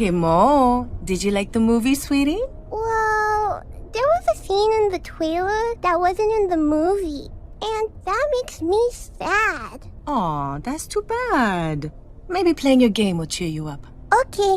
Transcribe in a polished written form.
Hey, Mo, did you like the movie, sweetie? Well, there was a scene in the trailer that wasn't in the movie, and that makes me sad. Aw, that's too bad. Maybe playing your game will cheer you up. Okay.